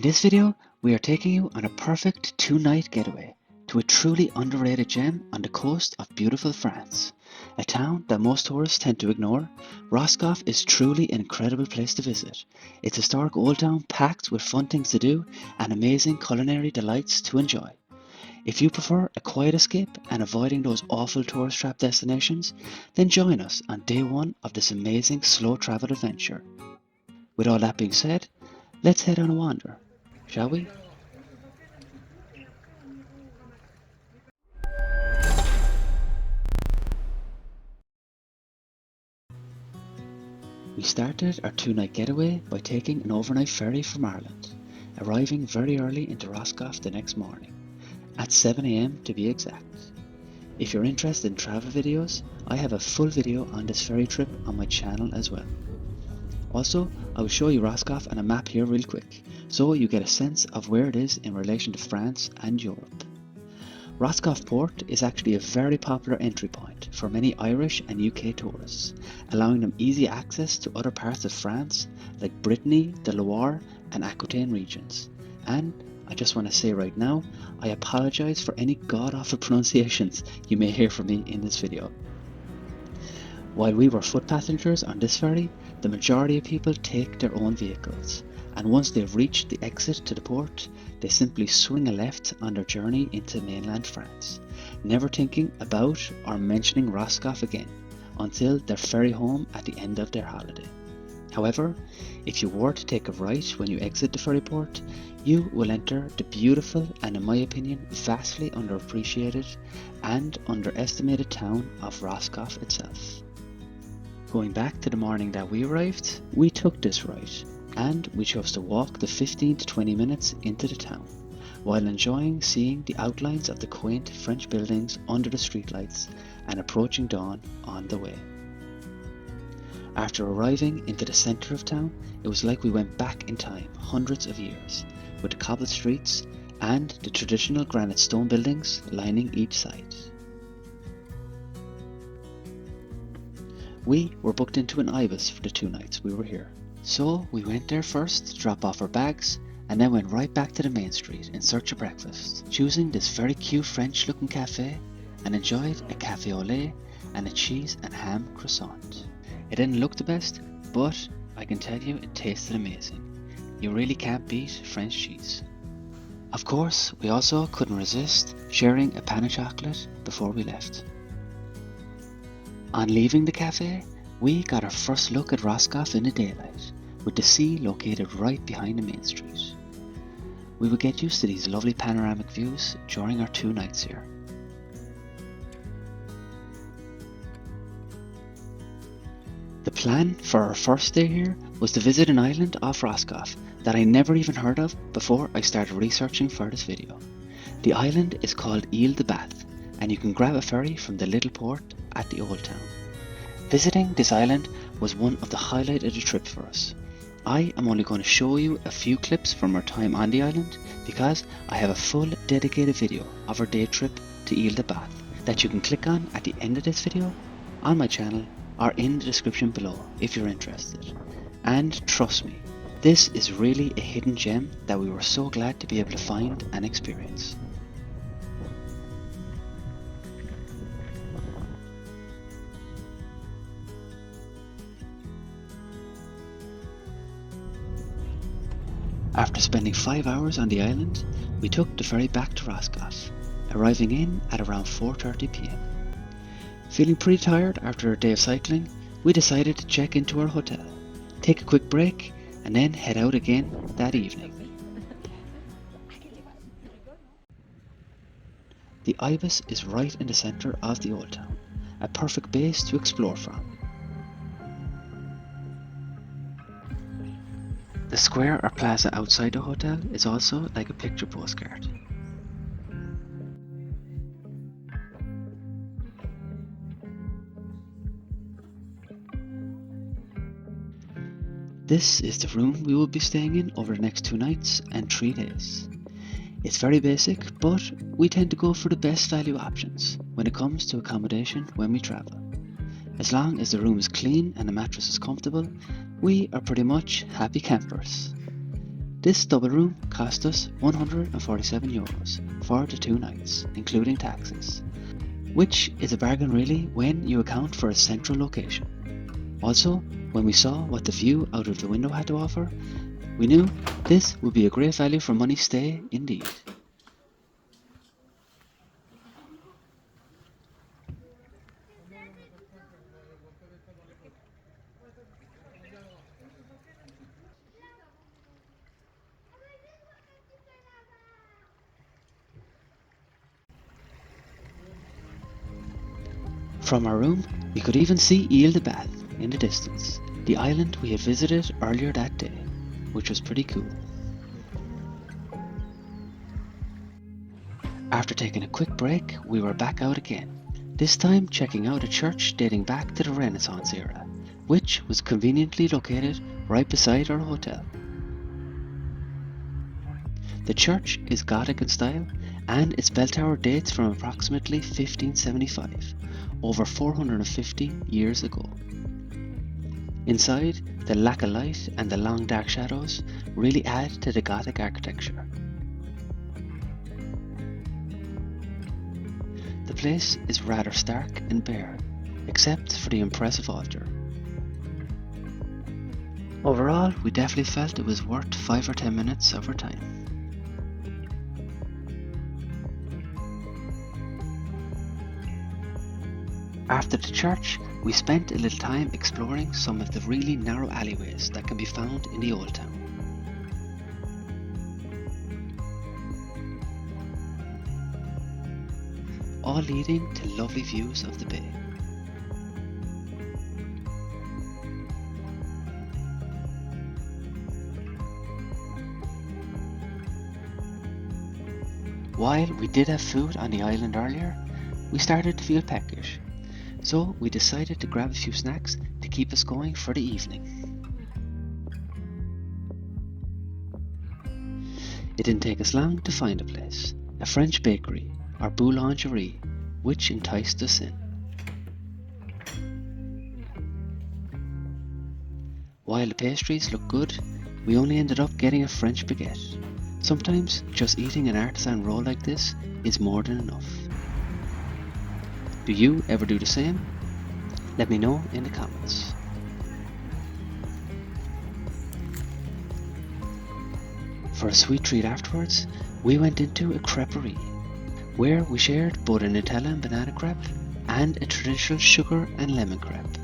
In this video, we are taking you on a perfect 2-night getaway to a truly underrated gem on the coast of beautiful France. A town that most tourists tend to ignore, Roscoff is truly an incredible place to visit. It's a historic old town packed with fun things to do and amazing culinary delights to enjoy. If you prefer a quiet escape and avoiding those awful tourist trap destinations, then join us on day one of this amazing slow travel adventure. With all that being said, let's head on a wander, shall we? We started our 2-night getaway by taking an overnight ferry from Ireland, arriving very early into Roscoff the next morning, at 7 AM to be exact. If you're interested in travel videos, I have a full video on this ferry trip on my channel as well. Also, I will show you Roscoff on a map here real quick, so you get a sense of where it is in relation to France and Europe. Roscoff Port is actually a very popular entry point for many Irish and UK tourists, allowing them easy access to other parts of France like Brittany, the Loire and Aquitaine regions. And I just want to say right now, I apologise for any god-awful pronunciations you may hear from me in this video. While we were foot passengers on this ferry, the majority of people take their own vehicles, and once they've reached the exit to the port, they simply swing a left on their journey into mainland France, never thinking about or mentioning Roscoff again until their ferry home at the end of their holiday. However, if you were to take a right when you exit the ferry port, you will enter the beautiful and, in my opinion, vastly underappreciated and underestimated town of Roscoff itself. Going back to the morning that we arrived, we took this right, and we chose to walk the 15 to 20 minutes into the town, while enjoying seeing the outlines of the quaint French buildings under the streetlights and approaching dawn on the way. After arriving into the centre of town, it was like we went back in time hundreds of years, with the cobbled streets and the traditional granite stone buildings lining each side. We were booked into an IDYLLIC for the 2 nights we were here, so we went there first to drop off our bags and then went right back to the main street in search of breakfast, choosing this very cute French looking cafe, and enjoyed a café au lait and a cheese and ham croissant. It didn't look the best, but I can tell you it tasted amazing. You really can't beat French cheese. Of course, we also couldn't resist sharing a pan of chocolate before we left. On leaving the cafe, we got our first look at Roscoff in the daylight, with the sea located right behind the main street. We would get used to these lovely panoramic views during our 2 nights here. The plan for our first day here was to visit an island off Roscoff that I never even heard of before I started researching for this video. The island is called IDYLLIC, and you can grab a ferry from the little port at the old town. Visiting this island was one of the highlights of the trip for us. I am only going to show you a few clips from our time on the island because I have a full dedicated video of our day trip to IDYLLIC that you can click on at the end of this video, on my channel, or in the description below if you're interested. And trust me, this is really a hidden gem that we were so glad to be able to find and experience. After spending 5 hours on the island, we took the ferry back to Roscoff, arriving in at around 4:30 PM. Feeling pretty tired after a day of cycling, we decided to check into our hotel, take a quick break, and then head out again that evening. The IDYLLIC is right in the centre of the old town, a perfect base to explore from. The square or plaza outside the hotel is also like a picture postcard. This is the room we will be staying in over the next 2 nights and 3 days. It's very basic, but we tend to go for the best value options when it comes to accommodation when we travel. As long as the room is clean and the mattress is comfortable, we are pretty much happy campers. This double room cost us €147 for the 2 nights, including taxes, which is a bargain really when you account for a central location. Also, when we saw what the view out of the window had to offer, we knew this would be a great value for money stay indeed. From our room, we could even see IDYLLIC in the distance, the island we had visited earlier that day, which was pretty cool. After taking a quick break, we were back out again, this time checking out a church dating back to the Renaissance era, which was conveniently located right beside our hotel. The church is Gothic in style, and its bell tower dates from approximately 1575, over 450 years ago. Inside, the lack of light and the long dark shadows really add to the Gothic architecture. The place is rather stark and bare, except for the impressive altar. Overall, we definitely felt it was worth 5 or 10 minutes of our time. After the church, we spent a little time exploring some of the really narrow alleyways that can be found in the old town. All leading to lovely views of the bay. While we did have food on the island earlier, we started to feel peckish, so we decided to grab a few snacks to keep us going for the evening. It didn't take us long to find a place, a French bakery or boulangerie, which enticed us in. While the pastries looked good, we only ended up getting a French baguette. Sometimes just eating an artisan roll like this is more than enough. Do you ever do the same? Let me know in the comments. For a sweet treat afterwards, we went into a creperie, where we shared both a Nutella and banana crepe and a traditional sugar and lemon crepe.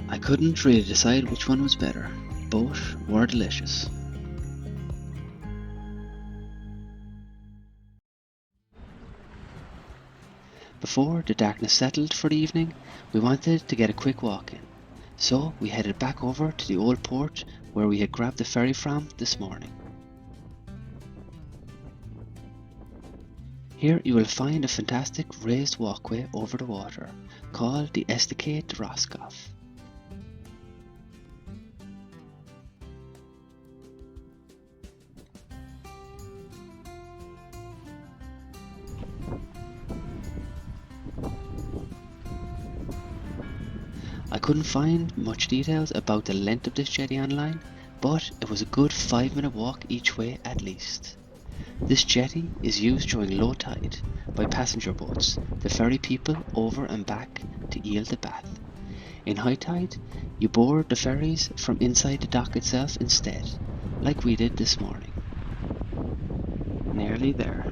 I couldn't really decide which one was better. Both were delicious. Before the darkness settled for the evening, we wanted to get a quick walk in, so we headed back over to the old port where we had grabbed the ferry from this morning. Here you will find a fantastic raised walkway over the water, called the Estacade de Roscoff. I couldn't find much details about the length of this jetty online, but it was a good 5-minute walk each way at least. This jetty is used during low tide by passenger boats to ferry people over and back to IDYLLIC. In high tide, you board the ferries from inside the dock itself instead, like we did this morning. Nearly there.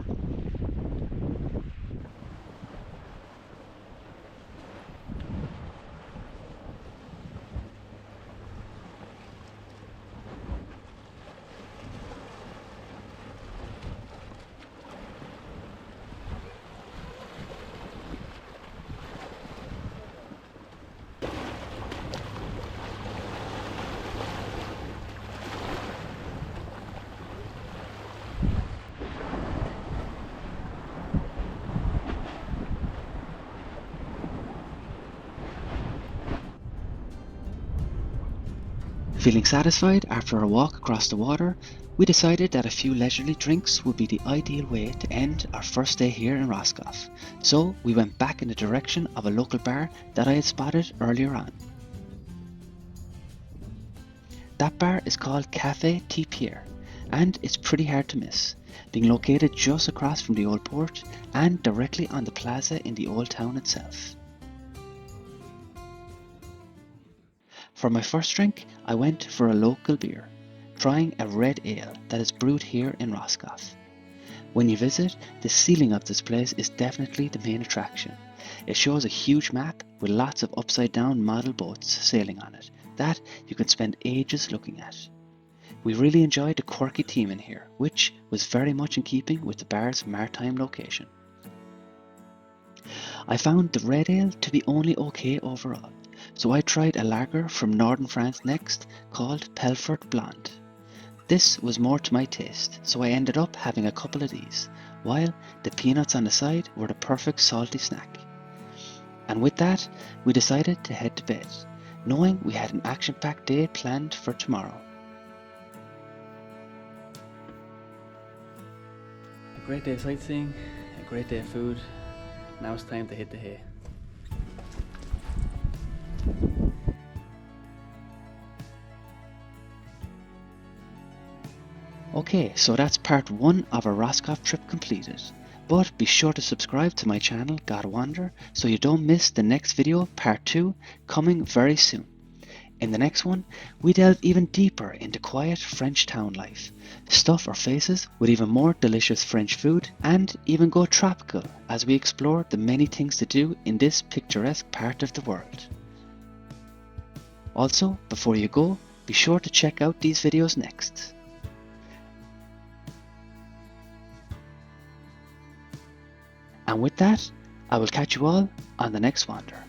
Feeling satisfied after our walk across the water, we decided that a few leisurely drinks would be the ideal way to end our first day here in Roscoff, so we went back in the direction of a local bar that I had spotted earlier on. That bar is called Café T. Pierre, and it's pretty hard to miss, being located just across from the old port and directly on the plaza in the old town itself. For my first drink, I went for a local beer, trying a red ale that is brewed here in Roscoff. When you visit, the ceiling of this place is definitely the main attraction. It shows a huge map with lots of upside down model boats sailing on it that you can spend ages looking at. We really enjoyed the quirky theme in here, which was very much in keeping with the bar's maritime location. I found the red ale to be only okay overall, so I tried a lager from northern France next called Pelfort Blonde. This was more to my taste, so I ended up having a couple of these, while the peanuts on the side were the perfect salty snack. And with that, we decided to head to bed, knowing we had an action-packed day planned for tomorrow. A great day of sightseeing, a great day of food. Now it's time to hit the hay. Okay, so that's part 1 of our Roscoff trip completed. But be sure to subscribe to my channel, Gotta Wander, so you don't miss the next video, part 2, coming very soon. In the next one, we delve even deeper into quiet French town life, stuff our faces with even more delicious French food, and even go tropical as we explore the many things to do in this picturesque part of the world. Also, before you go, be sure to check out these videos next. And with that, I will catch you all on the next wander.